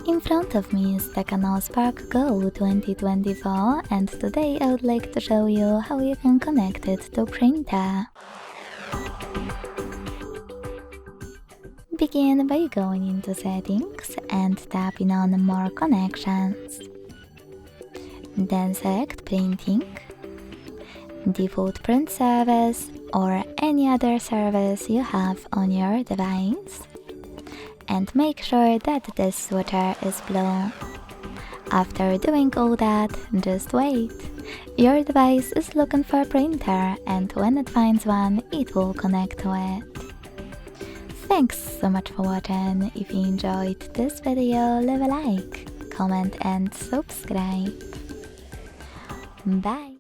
In front of me is Tecno Spark Go 2024, and today I would like to show you how you can connect it to printer. Begin by going into Settings and tapping on More Connections. Then select Printing, Default Print Service or any other service you have on your device. And make sure that this switcher is blue. After doing all that, just wait. Your device is looking for a printer, and when it finds one, it will connect to it. Thanks so much for watching. If you enjoyed this video, leave a like, comment and subscribe. Bye!